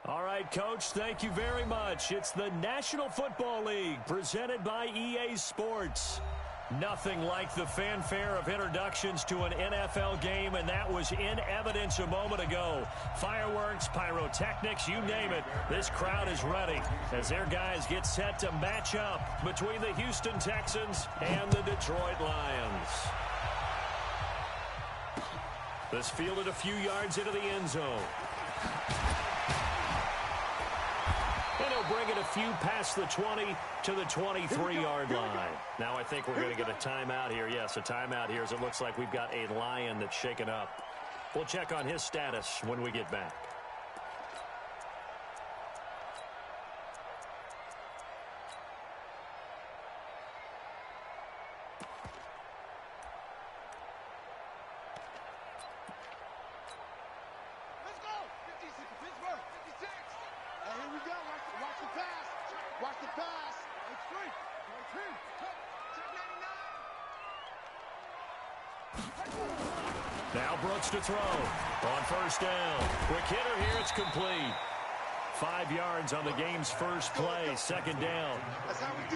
All right, Coach, thank you very much. It's the National Football League presented by EA Sports. Nothing like the fanfare of introductions to an NFL game, and that was in evidence a moment ago. Fireworks, pyrotechnics, you name it. This crowd is ready as their guys get set to match up between the Houston Texans and the Detroit Lions. This fielded a few yards into the end zone. And he'll bring it a few past the 20 to the 23-yard line. Now I think we're going to get a timeout here. Yes, a timeout here as it looks like we've got a Lion that's shaken up. We'll check on his status when we get back. Now Brooks to throw on first down. Quick hitter here, it's complete. 5 yards on the game's first play, second down.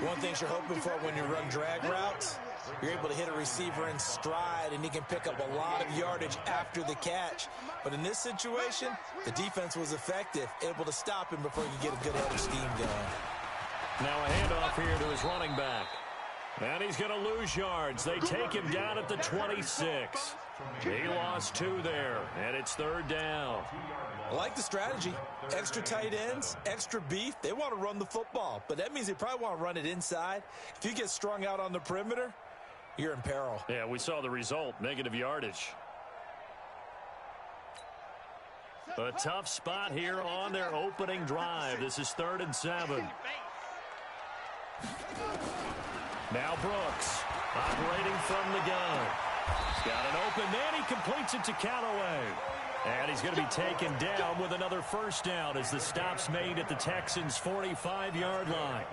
One thing you're hoping for when you run drag routes, you're able to hit a receiver in stride and he can pick up a lot of yardage after the catch. But in this situation, the defense was effective, able to stop him before he could get a good head of steam going. Now a handoff here to his running back. And he's going to lose yards. They take him down at the 26. He lost 2 there, and it's third down. I like the strategy. Extra tight ends, extra beef. They want to run the football, but that means they probably want to run it inside. If you get strung out on the perimeter, you're in peril. Yeah, we saw the result, negative yardage. A tough spot here on their opening drive. This is 3rd and 7. Now Brooks, operating from the gun. He's got an open man. He completes it to Callaway. And he's going to be taken down with another first down as the stop's made at the Texans' 45-yard line.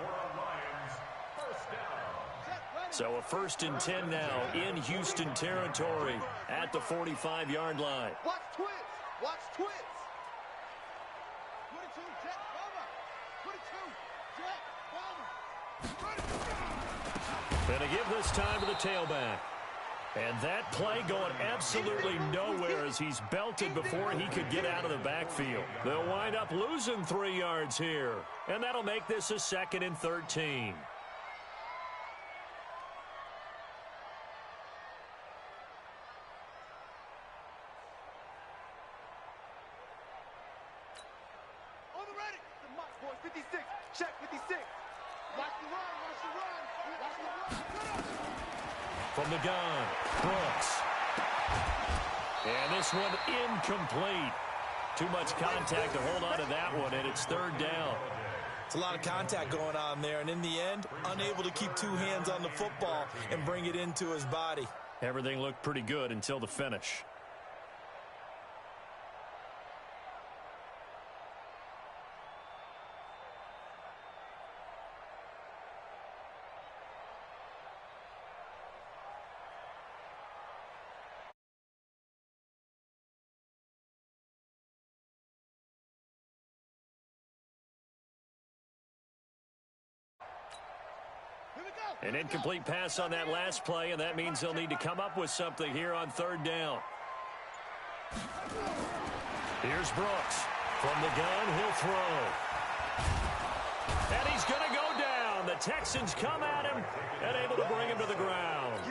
So a 1st and 10 now in Houston territory at the 45-yard line. Watch twits. Watch twits. 22, jet, bomber. 22, jet, bomber. Going to give this time to the tailback. And that play going absolutely nowhere as he's belted before he could get out of the backfield. They'll wind up losing 3 yards here. And that'll make this a 2nd and 13. On the ready. The mark, boys. 56. Check 56. Watch the run. Watch the run. Watch the run. From the gun, Brooks. And this one incomplete. Too much contact to hold on to that one, and it's 3rd down. It's a lot of contact going on there, and in the end, unable to keep 2 hands on the football and bring it into his body. Everything looked pretty good until the finish. An incomplete pass on that last play, and that means they'll need to come up with something here on 3rd down. Here's Brooks. From the gun, he'll throw. And he's going to go down. The Texans come at him and able to bring him to the ground.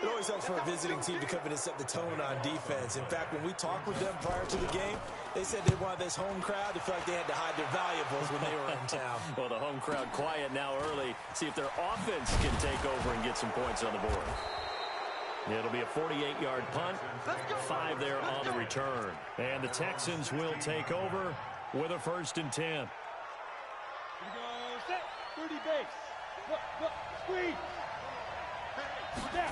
It always helps for a visiting team to come in and set the tone on defense. In fact, when we talked with them prior to the game, they said they wanted this home crowd to feel like they had to hide their valuables when they were in town. Well, the home crowd quiet now early. See if their offense can take over and get some points on the board. It'll be a 48-yard punt, 5 there on the return. And the Texans will take over with a 1st and 10. Here we go. Set. 30 base. Look. Squeeze. Down.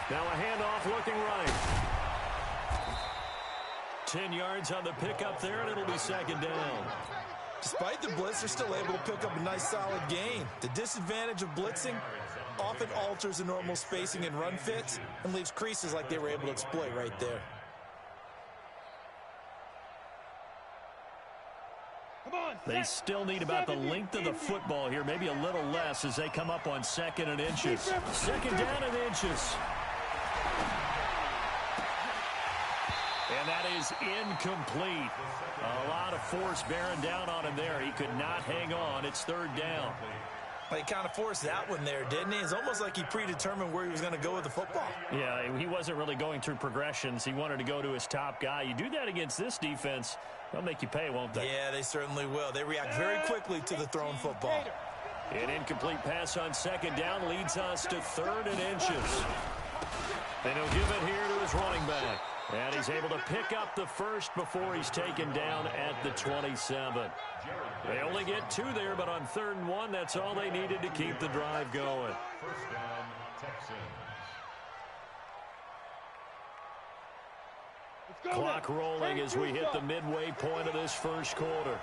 Now a handoff looking right. 10 yards on the pickup there, and it'll be 2nd down. Despite the blitz, they're still able to pick up a nice solid gain. The disadvantage of blitzing often alters the normal spacing and run fits and leaves creases like they were able to exploit right there. They still need about the length of the football here, maybe a little less as they come up on 2nd and inches. 2nd down and inches. And that is incomplete. A lot of force bearing down on him there. He could not hang on. It's 3rd down. Well, he kind of forced that one there, didn't he? It's almost like he predetermined where he was going to go with the football. Yeah, he wasn't really going through progressions. He wanted to go to his top guy. You do that against this defense, they'll make you pay, won't they? Yeah, they certainly will. They react very quickly to the thrown football. An incomplete pass on 2nd down leads us to 3rd and inches. And he'll give it here to his running back. And he's able to pick up the first before he's taken down at the 27. They only get 2 there, but on 3rd and 1, that's all they needed to keep the drive going. First down, Texans. Clock rolling as we hit the midway point of this first quarter.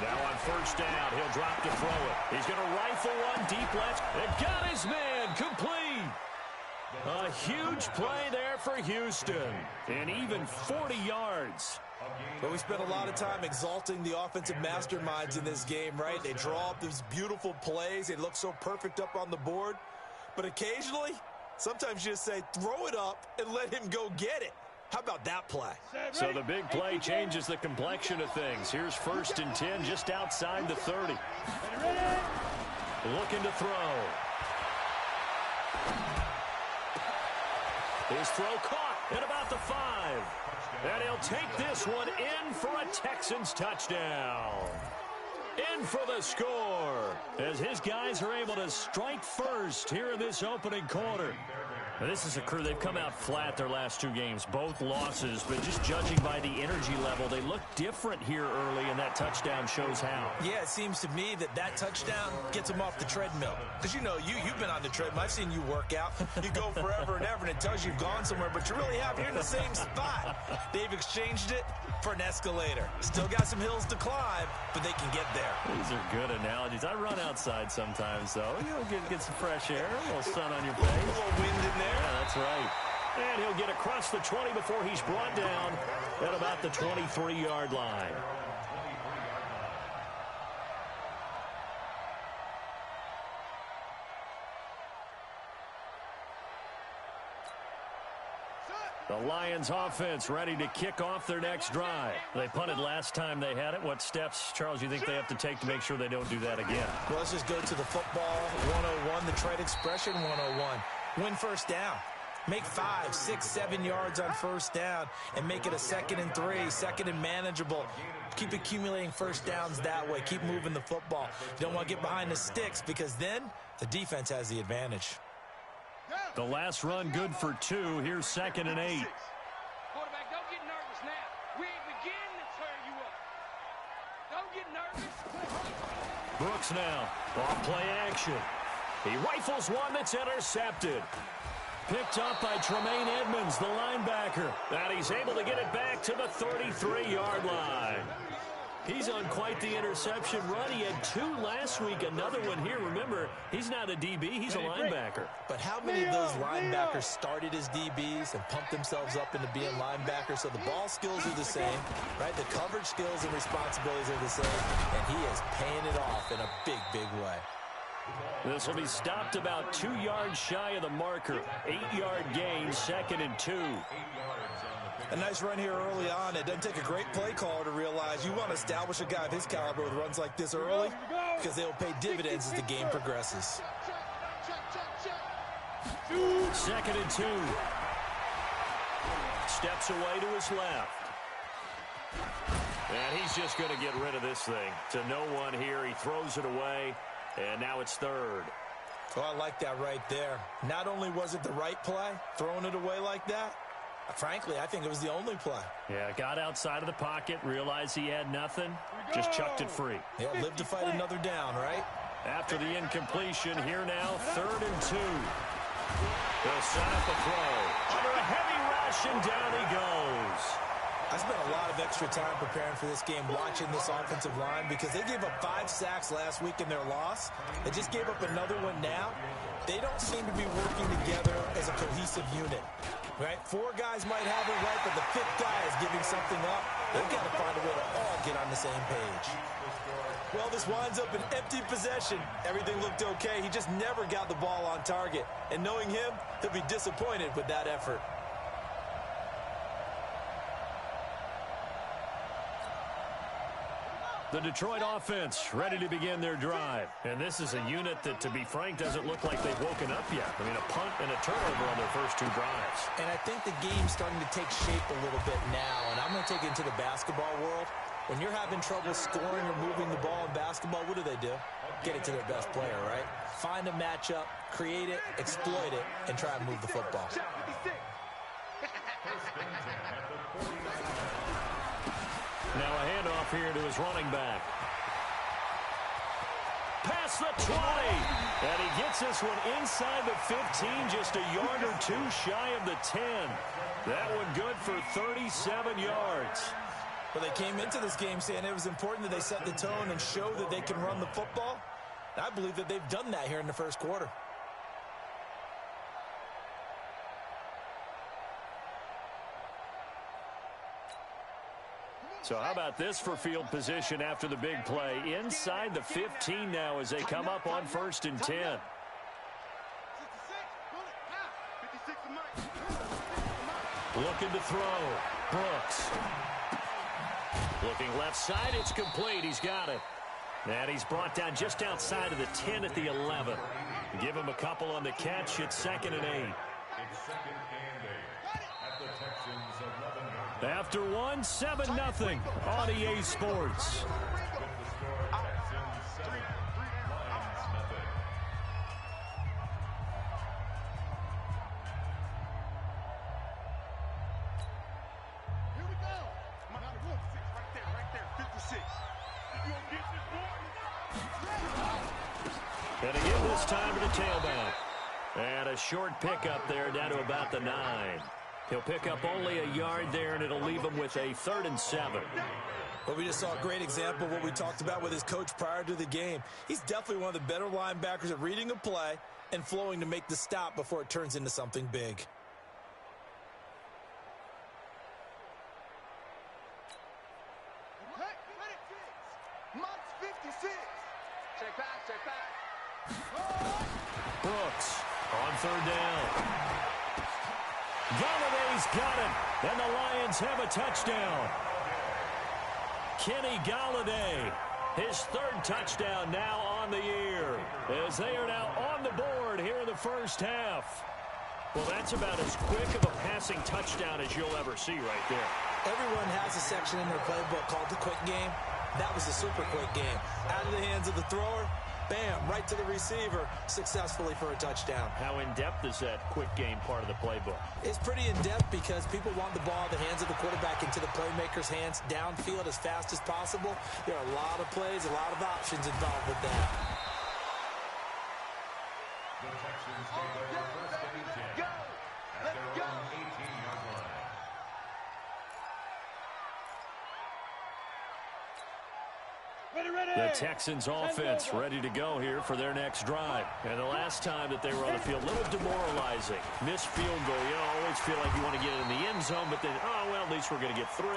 Now on 1st down, he'll drop to throw it. He's going to rifle one deep left. And got his man complete. A huge play there for Houston. And even 40 yards. But we spent a lot of time exalting the offensive masterminds in this game, right? They draw up these beautiful plays. They look so perfect up on the board. But occasionally, sometimes you just say, throw it up and let him go get it. How about that play? So the big play changes the complexion of things. Here's 1st and 10 just outside the 30. Looking to throw. His throw caught at about the 5. And he'll take this one in for a Texans touchdown. In for the score as his guys are able to strike first here in this opening quarter. Now, this is a crew, they've come out flat their last 2 games, both losses, but just judging by the energy level, they look different here early, and that touchdown shows how. Yeah, it seems to me that touchdown gets them off the treadmill. Because, you know, you've been on the treadmill. I've seen you work out. You go forever and ever, and it tells you you've gone somewhere, but you really have. You're in the same spot. They've exchanged it for an escalator. Still got some hills to climb, but they can get there. These are good analogies. I run outside sometimes, though. You know, get some fresh air, a little sun on your face. A little wind in there. Yeah, that's right. And he'll get across the 20 before he's brought down at about the 23-yard line. The Lions offense ready to kick off their next drive. They punted last time they had it. What steps, Charles, you think they have to take to make sure they don't do that again? Well, let's just go to the football 101, the trade expression 101. Win 1st down. Make 5, 6, 7 yards on 1st down and make it a 2nd and 3, 2nd and manageable. Keep accumulating 1st downs that way. Keep moving the football. You don't want to get behind the sticks because then the defense has the advantage. The last run good for 2. Here's 2nd and 8. Quarterback, don't get nervous now. We ain't beginning to turn you up. Don't get nervous. Brooks now. Off play action. He rifles one that's intercepted. Picked up by Tremaine Edmonds, the linebacker. And he's able to get it back to the 33-yard line. He's on quite the interception run. He had 2 last week, another one here. Remember, he's not a DB, he's a linebacker. But how many of those linebackers started as DBs and pumped themselves up into being linebackers? So the ball skills are the same, right? The coverage skills and responsibilities are the same. And he is paying it off in a big, big way. This will be stopped about 2 yards shy of the marker. 8-yard gain, 2nd and 2. A nice run here early on. It doesn't take a great play caller to realize you want to establish a guy of his caliber with runs like this early because they will pay dividends as the game progresses. 2nd and 2. Steps away to his left. And he's just going to get rid of this thing. To no one here. He throws it away. And now it's 3rd. Oh, I like that right there. Not only was it the right play, throwing it away like that, frankly, I think it was the only play. Yeah, got outside of the pocket, realized he had nothing, just chucked it free. Yeah, live to fight another down, right? After the incompletion, here now, 3rd and 2. They'll set up a throw. Under a heavy rush, and down he goes. I spent a lot of extra time preparing for this game, watching this offensive line, because they gave up 5 sacks last week in their loss. They just gave up another one now. They don't seem to be working together as a cohesive unit, right? 4 guys might have it right, but the 5th guy is giving something up. They've got to find a way to all get on the same page. Well, this winds up an empty possession. Everything looked okay. He just never got the ball on target. And knowing him, he'll be disappointed with that effort. The Detroit offense ready to begin their drive. And this is a unit that, to be frank, doesn't look like they've woken up yet. I mean, a punt and a turnover on their first 2 drives. And I think the game's starting to take shape a little bit now. And I'm going to take it into the basketball world. When you're having trouble scoring or moving the ball in basketball, what do? Get it to their best player, right? Find a matchup, create it, exploit it, and try and move the football. Now a handoff here to his running back. Past the 20. And he gets this one inside the 15, just a yard or 2 shy of the 10. That one good for 37 yards. Well, they came into this game saying it was important that they set the tone and show that they can run the football. And I believe that they've done that here in the first quarter. So how about this for field position after the big play? Inside the 15 now as they come up on 1st and 10. Looking to throw. Brooks. Looking left side, it's complete. He's got it. And he's brought down just outside of the 10 at the 11. Give him a couple on the catch. It's 2nd and 8. It's 2nd and 8 at the Texans' 11-yard line. After 1, 7-0 on EA Sports. With the score, Texans 7, Lions nothing. Here we go. My number 1, 6, right there, 56. You gonna get this, boy? And again this time to the tailback. And a short pickup there down to about the 9. He'll pick up only a yard there, and it'll leave him with a 3rd and 7. But we just saw a great example of what we talked about with his coach prior to the game. He's definitely one of the better linebackers at reading a play and flowing to make the stop before it turns into something big. Mott's 56. Check back. Brooks on 3rd down. Galladay's got it, and the Lions have a touchdown. Kenny Galladay, his 3rd touchdown now on the year, as they are now on the board here in the first half. Well, that's about as quick of a passing touchdown as you'll ever see right there. Everyone has a section in their playbook called the quick game. That was a super quick game. Out of the hands of the thrower, bam, right to the receiver, successfully for a touchdown. How in-depth is that quick game part of the playbook? It's pretty in-depth because people want the ball in the hands of the quarterback into the playmaker's hands downfield as fast as possible. There are a lot of plays, a lot of options involved with that. The Texans take over 1st and 10 at their own 18-yard line. The Texans offense ready to go here for their next drive. And the last time that they were on the field, a little demoralizing. Missed field goal. You know, always feel like you want to get it in the end zone, but then, oh, well, at least we're going to get 3.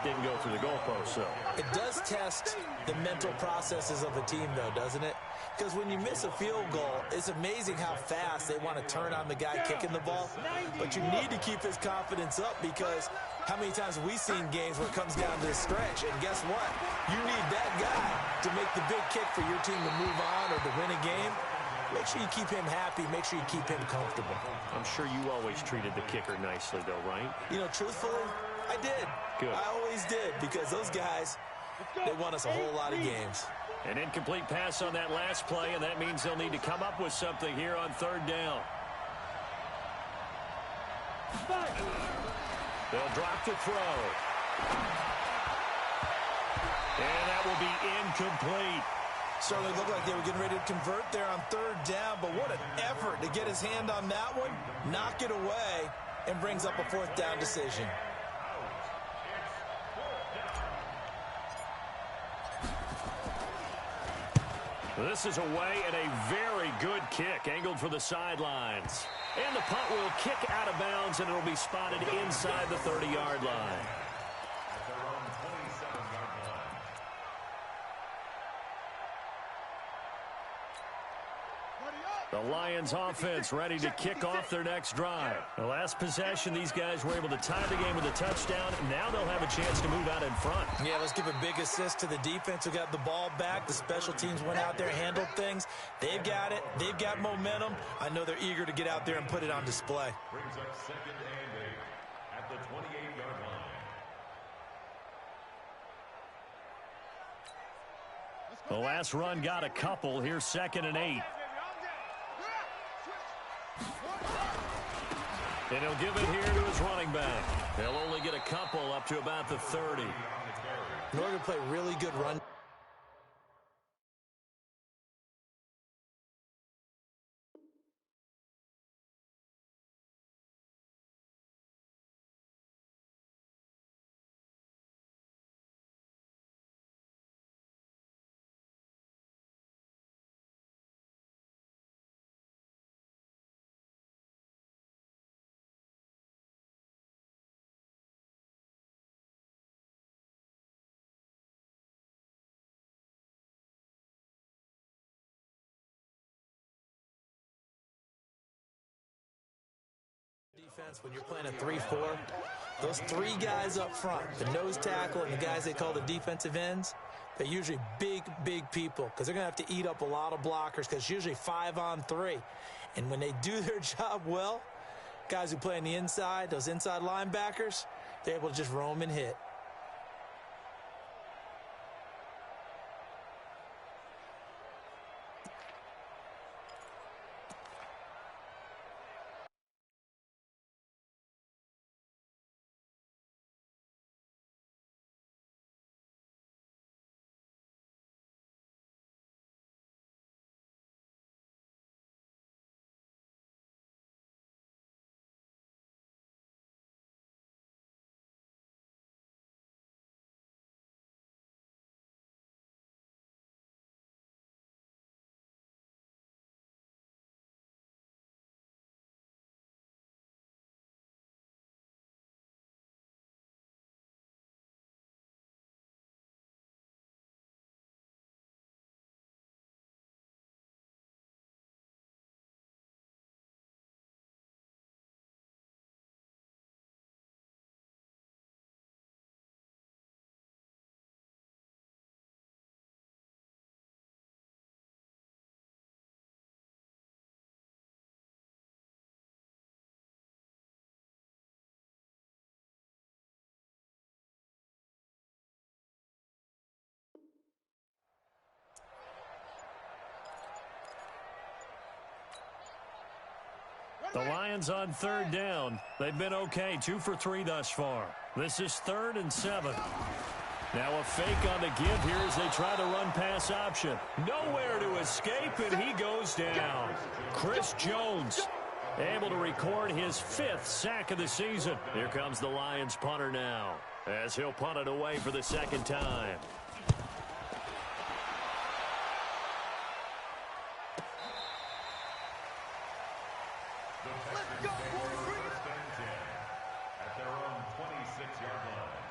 Didn't go through the goalpost, so. It does test the mental processes of a team, though, doesn't it? Because when you miss a field goal, it's amazing how fast they want to turn on the guy kicking the ball. But you need to keep his confidence up because how many times have we seen games where it comes down to the stretch? And guess what? You need that guy to make the big kick for your team to move on or to win a game. Make sure you keep him happy. Make sure you keep him comfortable. I'm sure you always treated the kicker nicely, though, right? You know, truthfully, I did. Good. I always did because those guys, they won us a whole lot of games. An incomplete pass on that last play, and that means they'll need to come up with something here on 3rd down. They'll drop the throw. And that will be incomplete. Certainly looked like they were getting ready to convert there on 3rd down, but what an effort to get his hand on that one, knock it away, and brings up a 4th down decision. This is away and a very good kick, angled for the sidelines. And the punt will kick out of bounds, and it'll be spotted inside the 30-yard line. At their own 27-yard line. The Lions offense ready to kick off their next drive. The last possession, these guys were able to tie the game with a touchdown. Now they'll have a chance to move out in front. Yeah, let's give a big assist to the defense who got the ball back. The special teams went out there, handled things. They've got it. They've got momentum. I know they're eager to get out there and put it on display. Brings up 2nd and 8 at the 28-yard line. The last run got a couple. Here's 2nd and 8. And he'll give it here to his running back. They'll only get a couple up to about the 30. In order to play really good run. Defense, when you're playing a 3-4, those three guys up front, the nose tackle and the guys they call the defensive ends, they're usually big people because they're going to have to eat up a lot of blockers because it's usually 5-on-3. And when they do their job well, guys who play on the inside, those inside linebackers, they're able to just roam and hit. The Lions on 3rd down. They've been okay, 2 for 3 thus far. This is 3rd and 7. Now a fake on the give here as they try to run pass option. Nowhere to escape, and he goes down. Chris Jones able to record his 5th sack of the season. Here comes the Lions punter now as he'll punt it away for the 2nd time. At their own 26-yard line.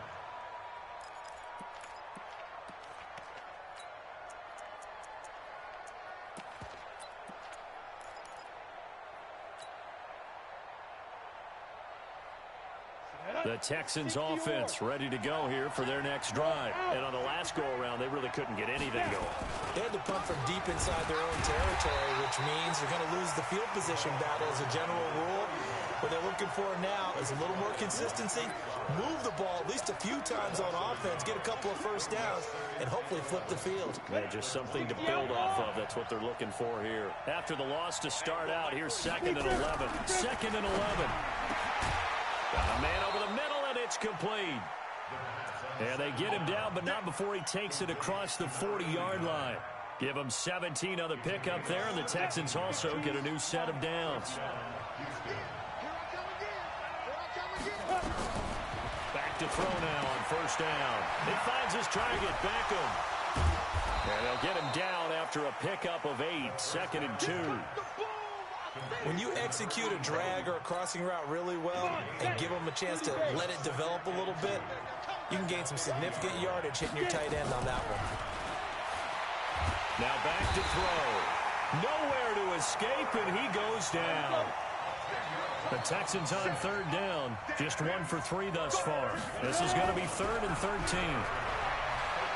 The Texans offense ready to go here for their next drive. And on the last go-around, they really couldn't get anything going. They had to punt from deep inside their own territory, which means they're going to lose the field position battle as a general rule. What they're looking for now is a little more consistency, move the ball at least a few times on offense, get a couple of first downs, and hopefully flip the field. Yeah, just something to build off of. That's what they're looking for here. After the loss to start out, here's 2nd and 11. 2nd and 11. Got a man over the middle, and it's complete. And they get him down, but not before he takes it across the 40-yard line. Give him 17 on the pickup there, and the Texans also get a new set of downs. Back to throw now on 1st down. He finds his target, Beckham. And they'll get him down after a pickup of 8, 2nd and 2. When you execute a drag or a crossing route really well and give them a chance to let it develop a little bit, you can gain some significant yardage hitting your tight end on that one. Now back to throw. Nowhere to escape, and he goes down. The Texans on 3rd down. Just 1 for 3 thus far. This is going to be 3rd and 13.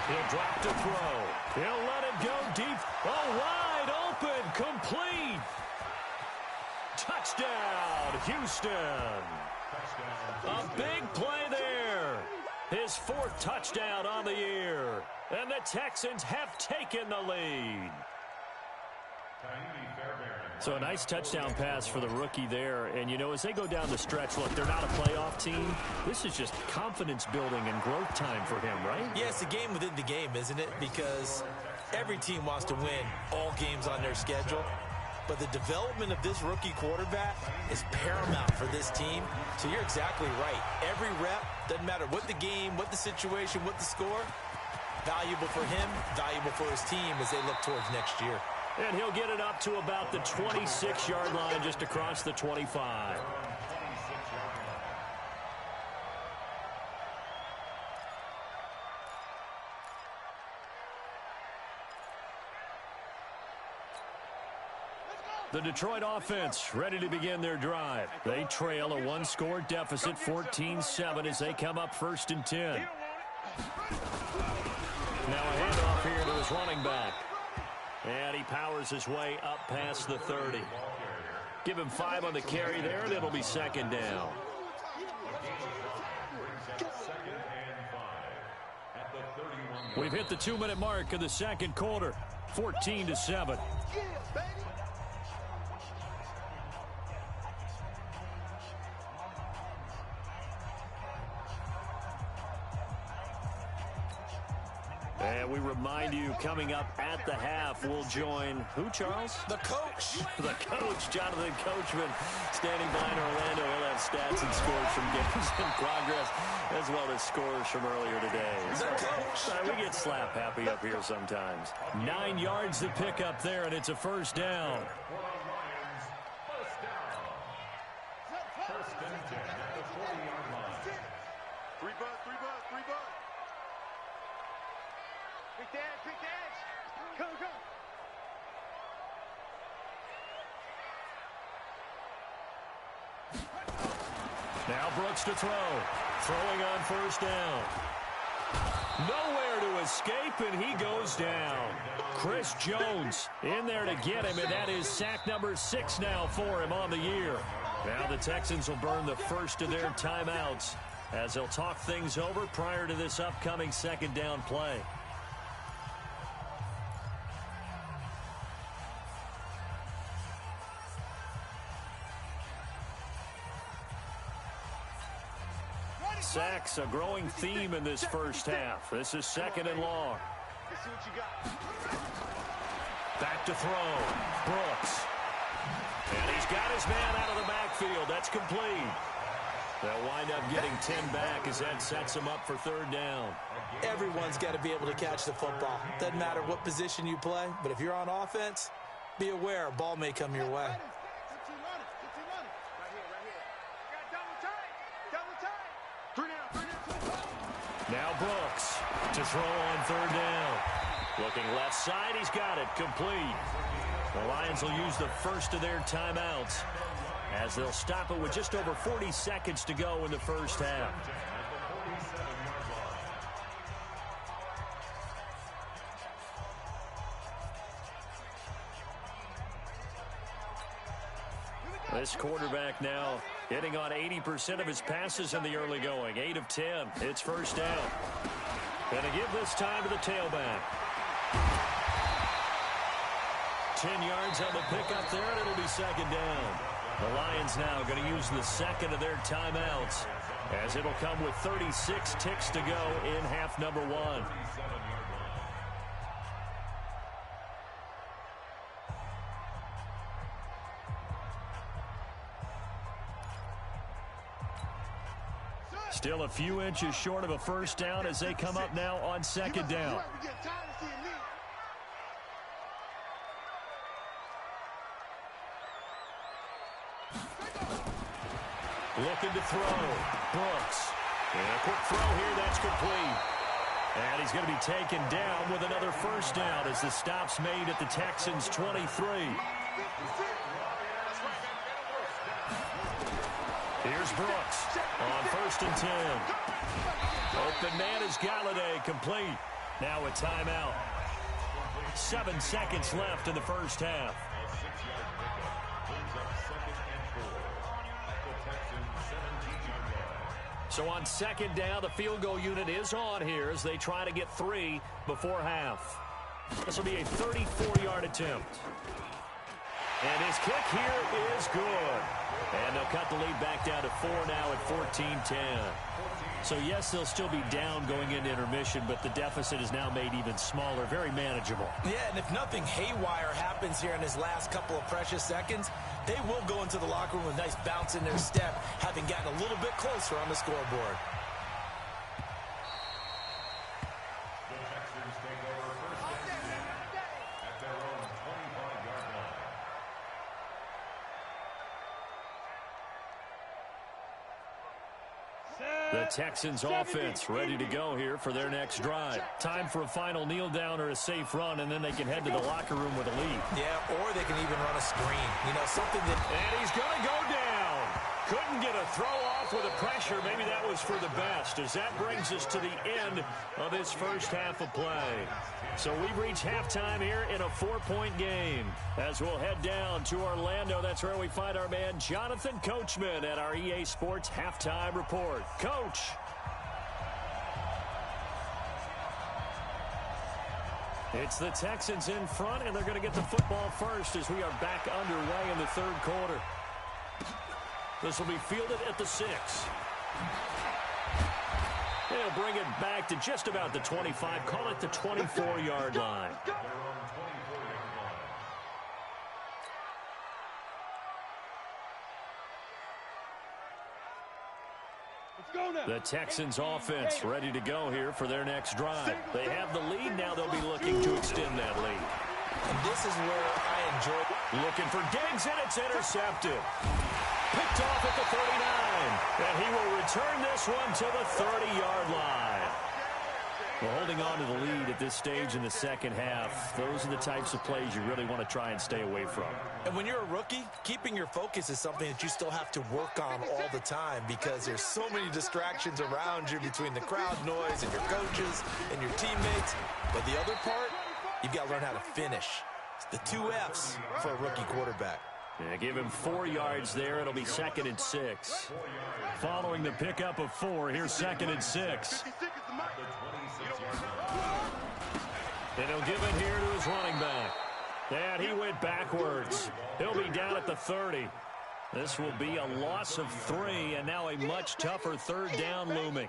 He'll drop to throw. He'll let it go deep. Oh, wide open. Complete. Touchdown, Houston. A big play there. His 4th touchdown on the year. And the Texans have taken the lead. So a nice touchdown pass for the rookie there. And, you know, as they go down the stretch, look, they're not a playoff team. This is just confidence building and growth time for him, right? Yeah, it's a game within the game, isn't it? Because every team wants to win all games on their schedule. But the development of this rookie quarterback is paramount for this team. So you're exactly right. Every rep, doesn't matter what the game, what the situation, what the score, valuable for him, valuable for his team as they look towards next year. And he'll get it up to about the 26-yard line, just across the 25. The Detroit offense ready to begin their drive. They trail a 1-score deficit, 14-7, as they come up 1st and 10. Now a handoff here to his running back. And he powers his way up past the 30. Give him 5 on the carry there, and it'll be 2nd down. We've hit the 2-minute mark of the 2nd quarter, 14-7. And we remind you, coming up at the half, we'll join who, Charles? The coach. The coach, Jonathan Coachman, standing by in Orlando. He'll have stats and scores from games in progress, as well as scores from earlier today. The coach. We get slap happy up here sometimes. 9 yards to pick up there, and it's a 1st down. First and 10 at the 40-yard line. 3 bucks, 3 bucks, 3 bucks. Quick dash, quick dash. Come, come. Now Brooks to throw. Throwing on 1st down. Nowhere to escape, and he goes down. Chris Jones in there to get him, and that is sack number 6 now for him on the year. Now the Texans will burn the first of their timeouts as they'll talk things over prior to this upcoming 2nd down play. Sacks, a growing theme in this first half. This is 2nd and long. Let's see what you got. Back to throw. Brooks. And he's got his man out of the backfield. That's complete. They'll wind up getting 10 back as that sets them up for 3rd down. Everyone's got to be able to catch the football. Doesn't matter what position you play, but if you're on offense, be aware a ball may come your way. Now Brooks to throw on 3rd down. Looking left side, he's got it, complete. The Lions will use the first of their timeouts as they'll stop it with just over 40 seconds to go in the first half. This quarterback now hitting on 80% of his passes in the early going. 8 of 10. It's 1st down. Going to give this time to the tailback. 10 yards on the pickup there, and it'll be 2nd down. The Lions now going to use the 2nd of their timeouts as it'll come with 36 ticks to go in half number 1. Still a few inches short of a 1st down as they come up now on 2nd down. Looking to throw. Brooks. And a quick throw here. That's complete. And he's going to be taken down with another first down as the stop's made at the Texans' 23. Here's Brooks on 1st and 10. Open man is Galladay, complete. Now a timeout. 7 seconds left in the first half. So on 2nd down, the field goal unit is on here as they try to get 3 before half. This will be a 34-yard attempt. And his kick here is good. And they'll cut the lead back down to 4 now at 14-10. So, yes, they'll still be down going into intermission, but the deficit is now made even smaller, very manageable. Yeah, and if nothing haywire happens here in his last couple of precious seconds, they will go into the locker room with a nice bounce in their step, having gotten a little bit closer on the scoreboard. The Texans offense ready to go here for their next drive. Time for a final kneel down or a safe run, and then they can head to the locker room with a lead. Yeah, or they can even run a screen. You know, something that... And he's going to go down. Couldn't get a throw off with the pressure. Maybe that was for the best, as that brings us to the end of this first half of play. So we've reached halftime here in a 4-point game. As we'll head down to Orlando, that's where we find our man Jonathan Coachman at our EA Sports Halftime Report. Coach. It's the Texans in front, and they're going to get the football first as we are back underway in the 3rd quarter. This will be fielded at the 6. They'll bring it back to just about the 25. Call it the 24-yard line. The Texans offense ready to go here for their next drive. They have the lead. Now they'll be looking to extend that lead. And this is where I enjoy. Looking for Diggs, and it's intercepted. Picked off at the 39. And he will return this one to the 30-yard line. Well, holding on to the lead at this stage in the second half, those are the types of plays you really want to try and stay away from. And when you're a rookie, keeping your focus is something that you still have to work on all the time because there's so many distractions around you between the crowd noise and your coaches and your teammates. But the other part, you've got to learn how to finish. It's the 2 F's for a rookie quarterback. Yeah, give him 4 yards there. It'll be 2nd and 6. Following the pickup of 4, here's 2nd and 6. And he'll give it here to his running back. And he went backwards. He'll be down at the 30. This will be a loss of 3, and now a much tougher 3rd down looming.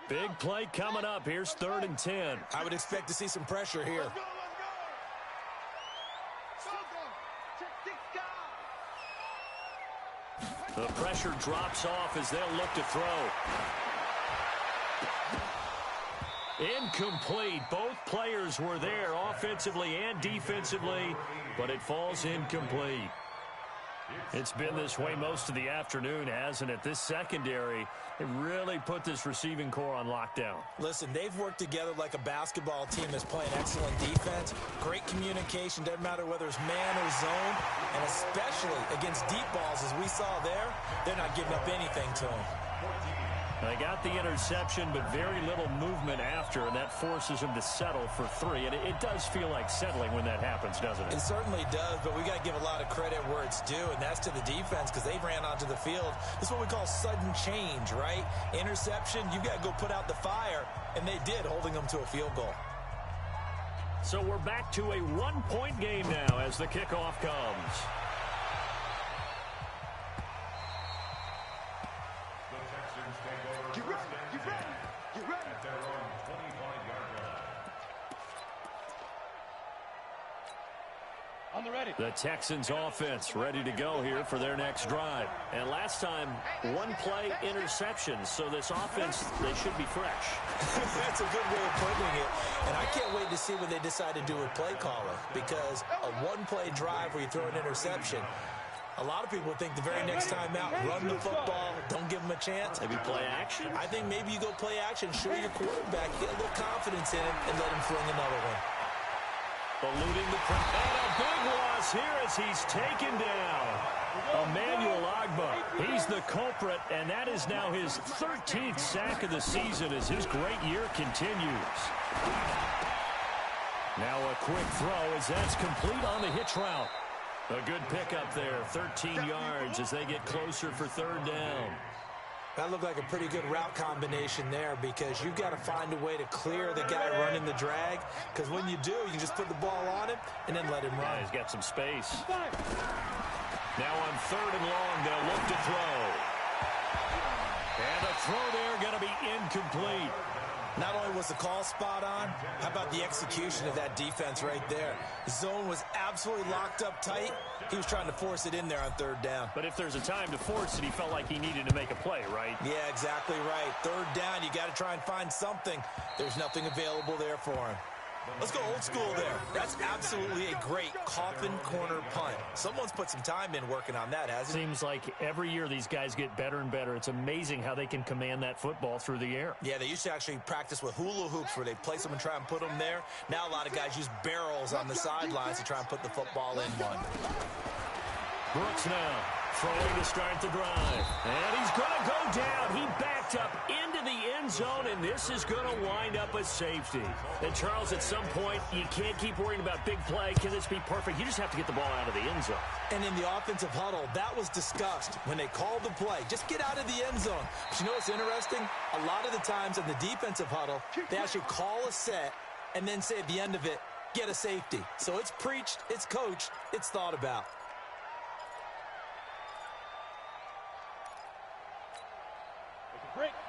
Big play coming up. Here's 3rd and 10. I would expect to see some pressure here. The pressure drops off as they'll look to throw. Incomplete. Both players were there offensively and defensively, but it falls incomplete. It's been this way most of the afternoon, hasn't it? This secondary, it really put this receiving core on lockdown. Listen, they've worked together like a basketball team that's playing excellent defense. Great communication, doesn't matter whether it's man or zone, and especially against deep balls as we saw there, they're not giving up anything to them. They got the interception, but very little movement after, and that forces him to settle for 3. And it does feel like settling when that happens, doesn't it? It certainly does, but we got to give a lot of credit where it's due, and that's to the defense because they ran onto the field. This is what we call sudden change, right? Interception, you got to go put out the fire, and they did, holding them to a field goal. So we're back to a 1-point game now as the kickoff comes. The Texans offense ready to go here for their next drive. And last time, 1-play interception. So this offense, they should be fresh. That's a good way of putting it. And I can't wait to see what they decide to do with play caller. Because a 1-play drive where you throw an interception, A lot of people think the very next time out, run the football, don't give him a chance. Maybe play action? I think maybe you go play action, show your quarterback, get a little confidence in him, and let him fling another one. Eluding the press. And a big loss here as he's taken down. Emmanuel Ogbah, he's the culprit, and that is now his 13th sack of the season as his great year continues. Now a quick throw as that's complete on the hitch route. A good pickup there, 13 yards as they get closer for third down. That looked like a pretty good route combination there because you've got to find a way to clear the guy running the drag, because when you do, you can just put the ball on him and then let him run. Yeah, he's got some space. Now on third and long, they'll look to throw. And the throw there going to be incomplete. Not only was the call spot on, how about the execution of that defense right there? The zone was absolutely locked up tight. He was trying to force it in there on third down. But if there's a time to force it, he felt like he needed to make a play, right? Yeah, exactly right. Third down, you got to try and find something. There's nothing available there for him. Let's go old school there. That's absolutely a great coffin corner punt. Someone's put some time in working on that, hasn't it? Seems like every year these guys get better and better. It's amazing how they can command that football through the air. Yeah, they used to actually practice with hula hoops where they place them and try and put them there. Now a lot of guys use barrels on the sidelines to try and put the football in one. Brooks now throwing to start the drive. And he's going to go down. He backed up into the end zone, and this is going to wind up a safety. And, Charles, at some point, you can't keep worrying about big play because it's be perfect. You just have to get the ball out of the end zone. And in the offensive huddle, that was discussed when they called the play. Just get out of the end zone. But you know what's interesting? A lot of the times in the defensive huddle, they actually call a set and then say at the end of it, get a safety. So it's preached, it's coached, it's thought about.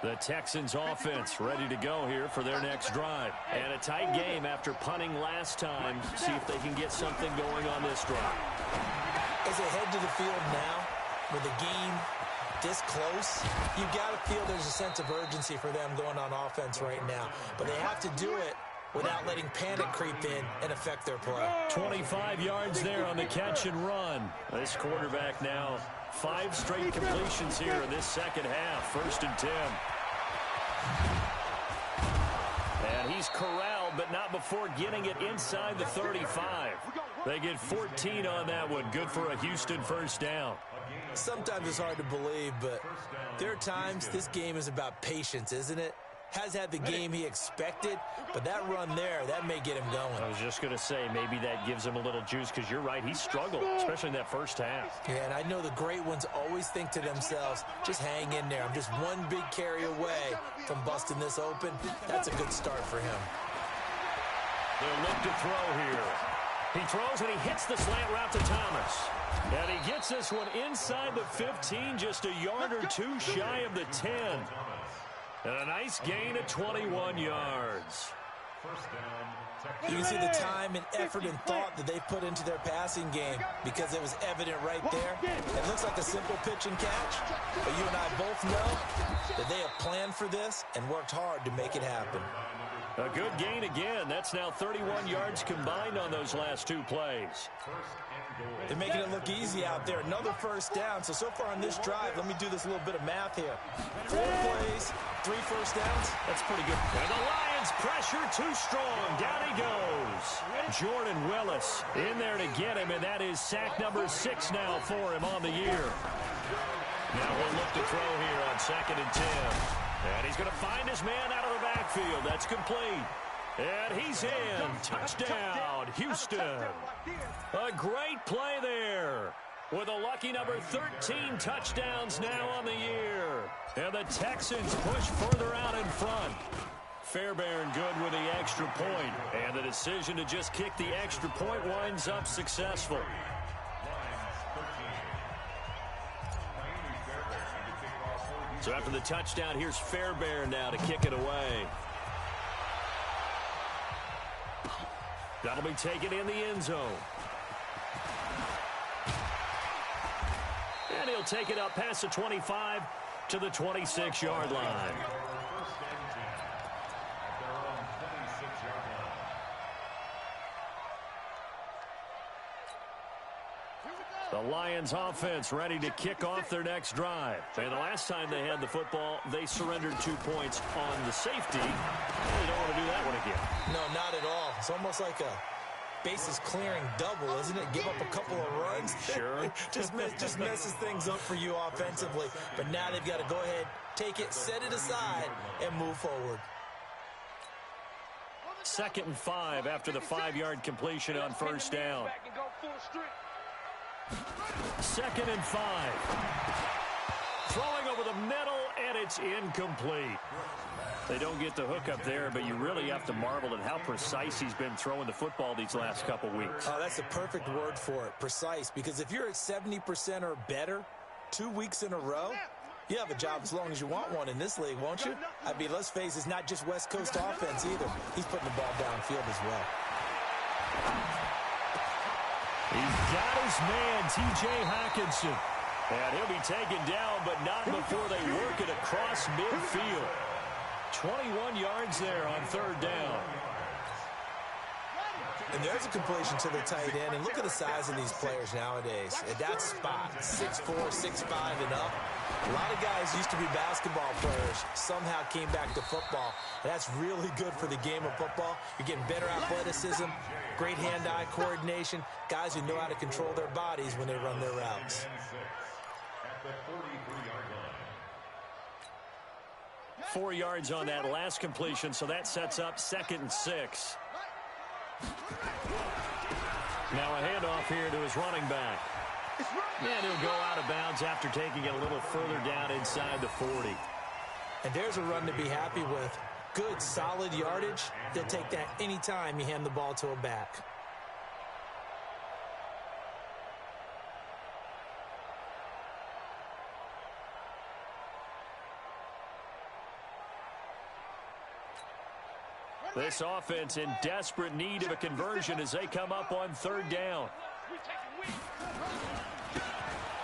The Texans offense ready to go here for their next drive. And a tight game after punting last time. See if they can get something going on this drive. As they head to the field now, with the game this close, you've got to feel there's a sense of urgency for them going on offense right now. But they have to do it without letting panic creep in and affect their play. 25 yards there on the catch and run. This quarterback now 5 straight completions here in this second half. 1st and 10. And he's corralled, but not before getting it inside the 35. They get 14 on that one. Good for a Houston first down. Sometimes it's hard to believe, but there are times this game is about patience, isn't it? Has had the game he expected, but that run there, that may get him going. I was just going to say, maybe that gives him a little juice, because you're right, he struggled, especially in that first half. Yeah, and I know the great ones always think to themselves, just hang in there. I'm just one big carry away from busting this open. That's a good start for him. They'll look to throw here. He throws and he hits the slant route to Thomas. And he gets this one inside the 15, just a yard or two shy of the 10. And a nice gain of 21 yards. You can see the time and effort and thought that they put into their passing game because it was evident right there. It looks like a simple pitch and catch, but you and I both know that they have planned for this and worked hard to make it happen. A good gain again. That's now 31 yards combined on those last 2 plays. They're making it look easy out there. Another first down. So far on this drive, let me do this little bit of math here. 4 plays, 3 first downs. That's pretty good. And the Lions pressure too strong. Down he goes. Jordan Willis in there to get him, and that is sack number 6 now for him on the year. Now we'll look to throw here on 2nd and 10. And he's going to find his man out of the backfield. That's complete. And he's in. Touchdown, Houston. A great play there. With a lucky number 13 touchdowns now on the year. And the Texans push further out in front. Fairbairn good with the extra point. And the decision to just kick the extra point winds up successful. So after the touchdown, here's Fairbairn now to kick it away. That'll be taken in the end zone. And he'll take it up past the 25 to the 26-yard line. The Lions offense ready to kick off their next drive. And the last time they had the football, they surrendered 2 points on the safety. They don't want to do that one again. No, not at all. It's almost like a bases clearing double, isn't it? Give up a couple of runs. Sure. just messes things up for you offensively. But now they've got to go ahead, take it, set it aside, and move forward. 2nd and 5 after the 5-yard completion on first down. 2nd and 5. Throwing over the middle, and it's incomplete. They don't get the hook up there, but you really have to marvel at how precise he's been throwing the football these last couple weeks. Oh, that's the perfect word for it, precise. Because if you're at 70% or better 2 weeks in a row, you have a job as long as you want one in this league, won't you? I mean, let's face it, it's not just West Coast offense either. He's putting the ball downfield as well. He's got his man, T.J. Hockenson. And he'll be taken down, but not before they work it across midfield. 21 yards there on 3rd down. And there's a completion to the tight end. And look at the size of these players nowadays. At that spot, 6'4", 6'5", and up. A lot of guys used to be basketball players, somehow came back to football. And that's really good for the game of football. You're getting better athleticism, great hand-eye coordination, guys who know how to control their bodies when they run their routes. At the 43-yard line. 4 yards on that last completion, so that sets up 2nd and 6. Now a handoff here to his running back. And he'll go out of bounds after taking it a little further down inside the 40. And there's a run to be happy with. Good, solid yardage. They'll take that anytime you hand the ball to a back. This offense in desperate need of a conversion as they come up on 3rd down.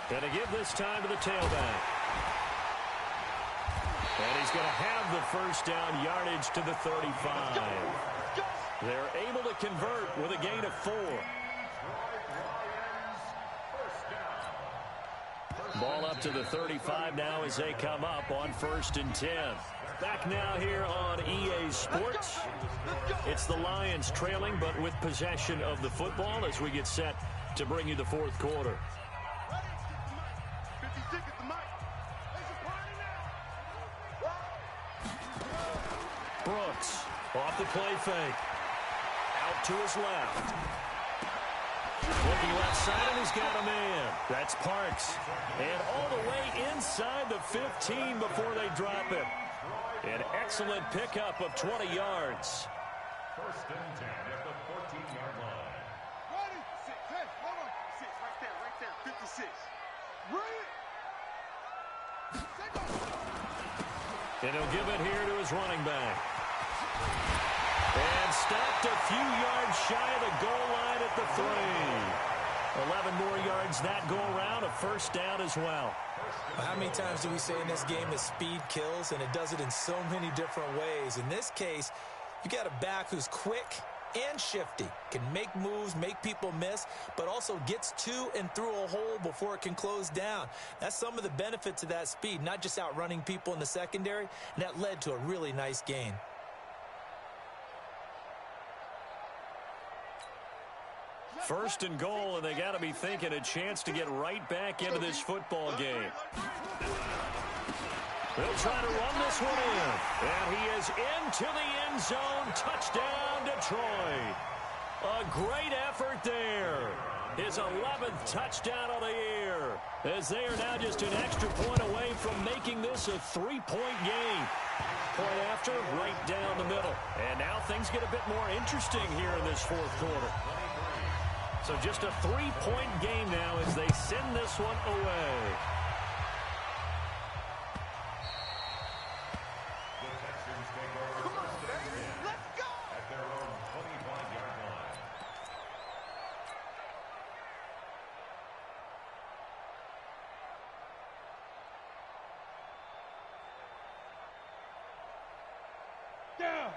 Gonna give this time to the tailback. And he's going to have the first down yardage to the 35. They're able to convert with a gain of 4. Ball up to the 35 now as they come up on 1st and 10. Back now here on EA Sports. It's the Lions trailing, but with possession of the football as we get set to bring you the 4th quarter. Brooks off the play fake. Out to his left. Looking left side, and he's got a man. That's Parks. And all the way inside the 15 before they drop him. An excellent pickup of 20 yards. 1st and 10 at the 14-yard line. Ready? 6, hey, hold on. 6, right there, 56. Ready? And he'll give it here to his running back. And stopped a few yards shy of the goal line at the 3. 11 more yards that go around, a first down as well. How many times do we say in this game that speed kills, and it does it in so many different ways? In this case, you got a back who's quick and shifty, can make moves, make people miss, but also gets to and through a hole before it can close down. That's some of the benefits of that speed, not just outrunning people in the secondary, and that led to a really nice gain. First and goal, and they got to be thinking a chance to get right back into this football game. They'll try to run this one in. And he is into the end zone. Touchdown, Detroit. A great effort there. His 11th touchdown of the year. As they are now just an extra point away from making this a 3-point game. Point after, right down the middle. And now things get a bit more interesting here in this 4th quarter. So just a 3-point game now as they send this one away. The Texans take over 1st and 10 at their own 25-yard line.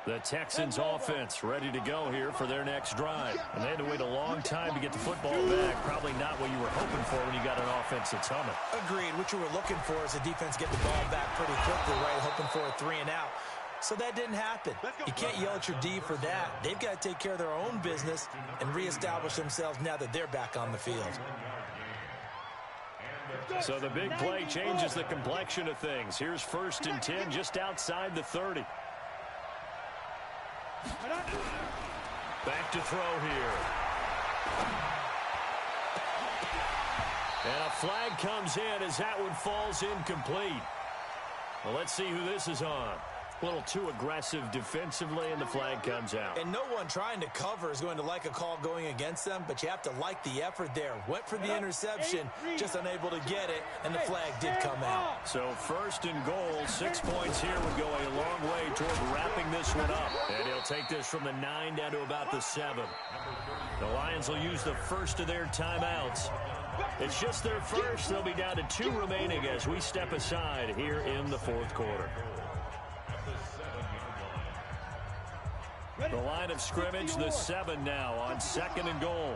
The Texans offense ready to go here for their next drive. And they had to wait a long time to get the football back. Probably not what you were hoping for when you got an offense that's humming. Agreed. What you were looking for is the defense get the ball back pretty quickly, right? Hoping for a 3 and out. So that didn't happen. You can't yell at your D for that. They've got to take care of their own business and reestablish themselves now that they're back on the field. So the big play changes the complexion of things. Here's 1st and 10 just outside the 30. Back to throw here. And a flag comes in as that one falls incomplete. Well, let's see who this is on. A little too aggressive defensively, and the flag comes out. And no one trying to cover is going to like a call going against them, but you have to like the effort there. Went for the interception, just unable to get it, and the flag did come out. So 1st and goal, 6 points here would go a long way toward wrapping this one up. And he'll take this from the 9 down to about the 7. The Lions will use the first of their timeouts. It's just their first. They'll be down to 2 remaining as we step aside here in the 4th quarter. The line of scrimmage, the 7 now on 2nd and goal.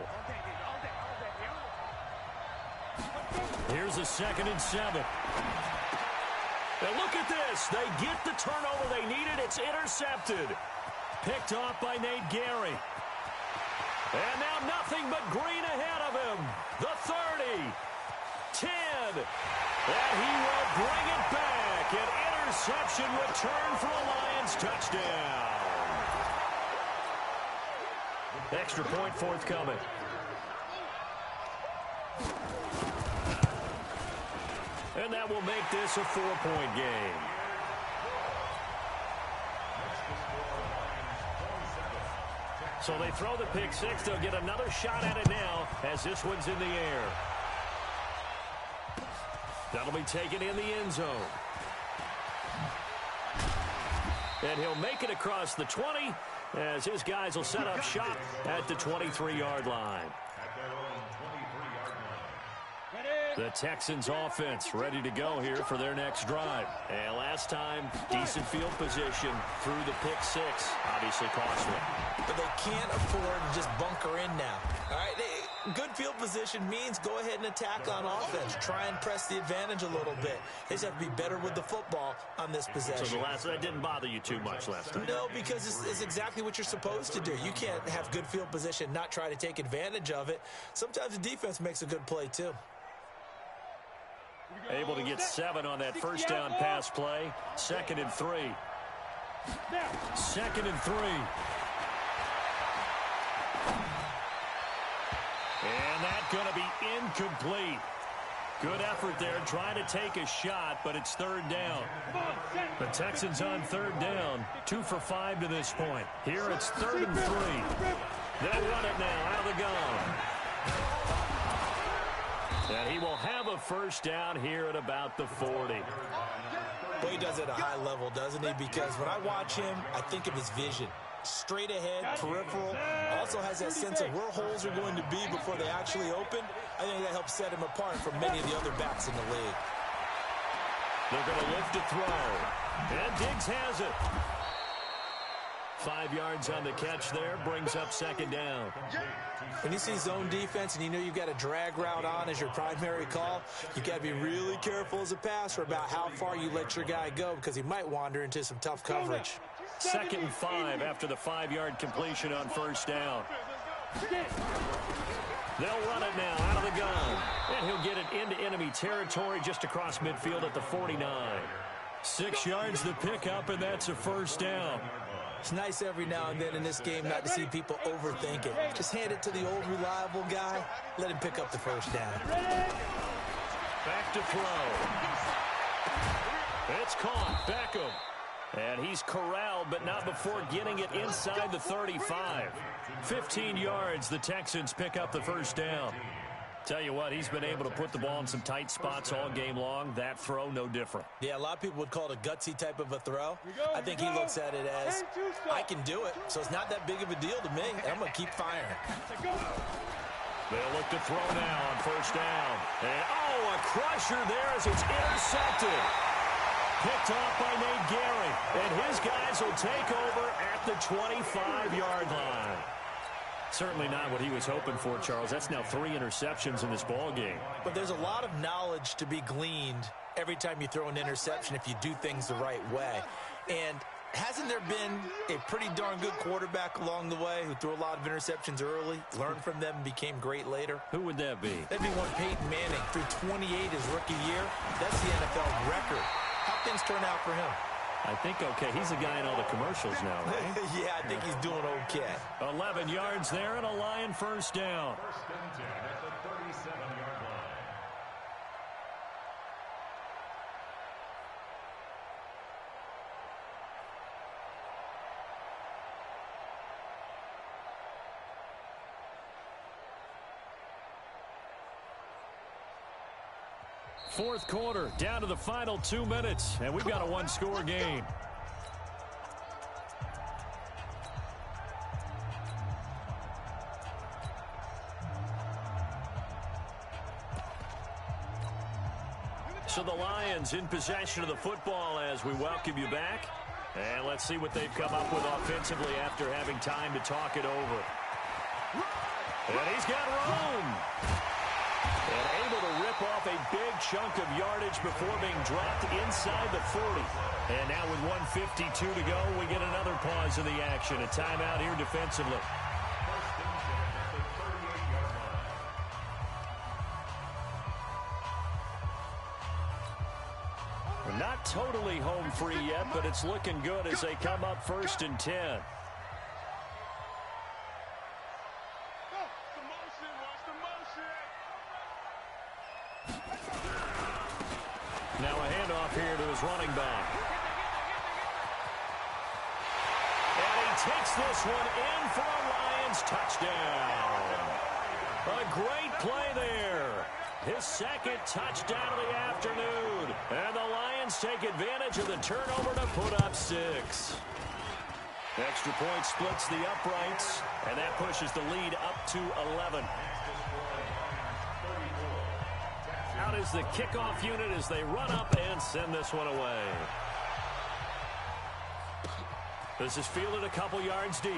Here's a 2nd and 7. And look at this. They get the turnover they needed. It's intercepted. Picked off by Nate Gary. And now nothing but green ahead of him. The 30. 10. And he will bring it back. An interception return for a Lions touchdown. Extra point forthcoming. And that will make this a 4-point game. So they throw the pick 6. They'll get another shot at it now as this one's in the air. That'll be taken in the end zone. And he'll make it across the 20 as his guys will set up shop at the 23-yard line. The Texans offense ready to go here for their next drive. And last time, decent field position through the pick 6. Obviously costly. But they can't afford to just bunker in now. All right, good field position means go ahead and attack on offense. Try and press the advantage a little bit. They just have to be better with the football on this possession. So that didn't bother you too much last time? No, because it's exactly what you're supposed to do. You can't have good field position, not try to take advantage of it. Sometimes the defense makes a good play, too. Able to get 7 on that first down pass play. 2nd and 3. 2nd and 3. And that's going to be incomplete. Good effort there trying to take a shot, but it's 3rd down. The Texans on 3rd down. 2 for 5 to this point. Here it's 3rd and 3. They'll run it now out of the gun. And he will have a first down here at about the 40. Well, he does it at a high level, doesn't he? Because when I watch him, I think of his vision. Straight ahead, peripheral. Also has that sense of where holes are going to be before they actually open. I think that helps set him apart from many of the other backs in the league. They're going to lift a throw. And Diggs has it. 5 yards on the catch there, brings up 2nd down. When you see zone defense and you know you've got a drag route on as your primary call, you've got to be really careful as a passer about how far you let your guy go because he might wander into some tough coverage. 2nd and 5 after the 5-yard completion on first down. They'll run it now out of the gun. And he'll get it into enemy territory just across midfield at the 49. 6 yards the pickup, and that's a first down. It's nice every now and then in this game not to see people overthink it. Just hand it to the old reliable guy. Let him pick up the first down. Back to throw. It's caught. Beckham. And he's corralled, but not before getting it inside the 35. 15 yards, the Texans pick up the first down. Tell you what, he's been able to put the ball in some tight spots all game long. That throw, no different. Yeah, a lot of people would call it a gutsy type of a throw. I think he looks at it as, I can do it, so it's not that big of a deal to me, and I'm going to keep firing. They'll look to throw now on first down. And, oh, a crusher there as it's intercepted. picked off by Nate Gehring, and his guys will take over at the 25-yard line. Certainly not what he was hoping for, Charles. That's now 3 interceptions in this ball game. But there's a lot of knowledge to be gleaned every time you throw an interception if you do things the right way. And hasn't there been a pretty darn good quarterback along the way who threw a lot of interceptions early, learned from them, and became great later? Who would that be? That'd be one Peyton Manning. Threw 28 his rookie year. That's the NFL record. How'd things turn out for him? I think okay. He's the guy in all the commercials now, right? Yeah, I think he's doing okay. 11 yards there and a Lion first down. First and 10 at the 37-yard line. Fourth quarter, down to the final 2 minutes, and we've got a one-score game. So the Lions in possession of the football as we welcome you back. And let's see what they've come up with offensively after having time to talk it over. And he's got room. And able to rip off a big chunk of yardage before being dropped inside the 40. And now with 1:52 to go, we get another pause in the action. A timeout here defensively. First and 10 at the 38-yard line. We're not totally home free yet, but it's looking good as they come up first and 10. Now a handoff here to his running back. And he takes this one in for a Lions touchdown. A great play there. His second touchdown of the afternoon. And the Lions take advantage of the turnover to put up 6. Extra point splits the uprights, and that pushes the lead up to 11. Out is the kickoff unit as they run up and send this one away. This is fielded a couple yards deep.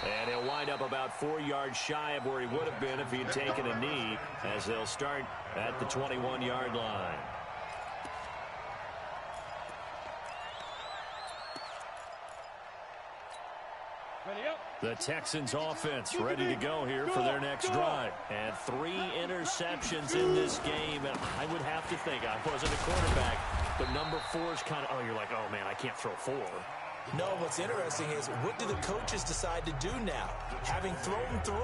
And he'll wind up about 4 yards shy of where he would have been if he had taken a knee, as they'll start at the 21-yard line. The Texans offense ready to go here for their next drive. And 3 interceptions in this game. And I would have to think, I wasn't a quarterback, but number 4 is kind of, oh, you're like, oh, man, I can't throw 4. No, what's interesting is what do the coaches decide to do now? Having thrown 3,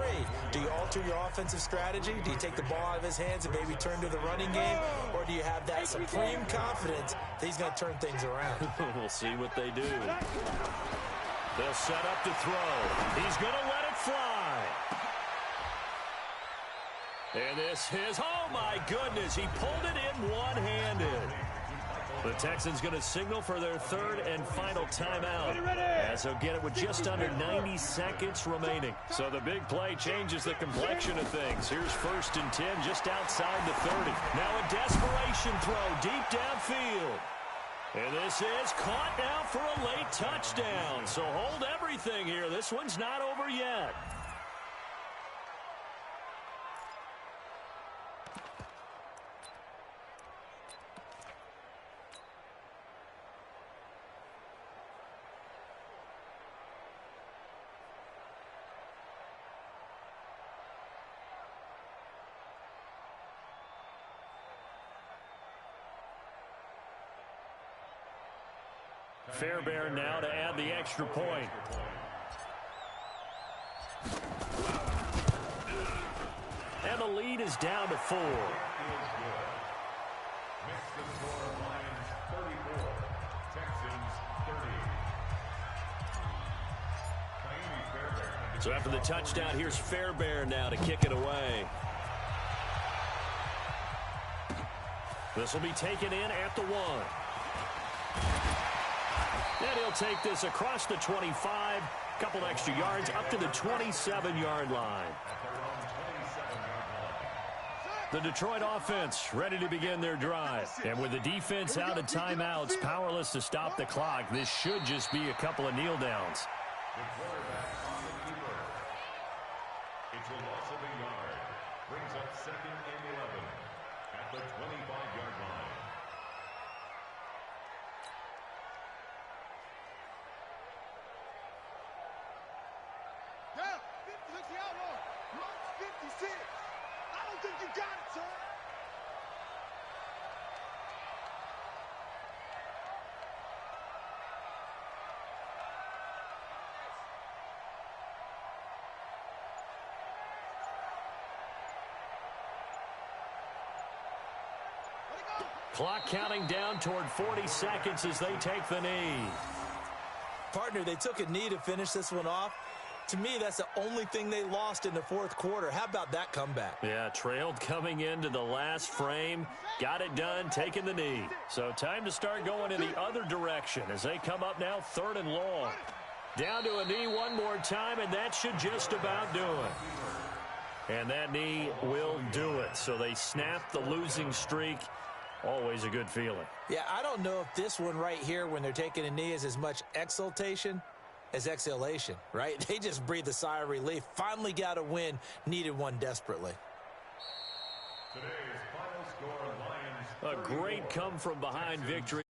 do you alter your offensive strategy? Do you take the ball out of his hands and maybe turn to the running game? Or do you have that supreme confidence that he's going to turn things around? We'll see what they do. They'll set up to throw. He's going to let it fly. And this is, oh my goodness, he pulled it in one-handed. The Texans going to signal for their 3rd and final timeout, as they'll get it with just under 90 seconds remaining. So the big play changes the complexion of things. Here's 1st and 10 just outside the 30. Now a desperation throw deep downfield. And this is caught now for a late touchdown. So hold everything here. This one's not over yet. Fairbairn now to add the extra point. And the lead is down to 4. So after the touchdown, here's Fairbairn now to kick it away. This will be taken in at the 1. And he'll take this across the 25, couple extra yards, up to the 27-yard line. The Detroit offense ready to begin their drive. And with the defense out of timeouts, powerless to stop the clock, this should just be a couple of kneel downs. The quarterback on the keeper. It's a loss of a yard. Brings up 2nd and 11 at the 25-yard line. Down. 56 the outlaw. Mark 56. I don't think you got it, son. Clock counting down toward 40 seconds as they take the knee. Partner, they took a knee to finish this one off. To me, that's the only thing they lost in the fourth quarter. How about that comeback? Yeah, trailed coming into the last frame. Got it done, taking the knee. So time to start going in the other direction as they come up now 3rd and long. Down to a knee one more time, and that should just about do it. And that knee will do it. So they snap the losing streak. Always a good feeling. Yeah, I don't know if this one right here when they're taking a knee is as much exultation as exhalation, right? They just breathe a sigh of relief. Finally got a win. Needed one desperately. Today's final score, Lions. A great come-from-behind victory.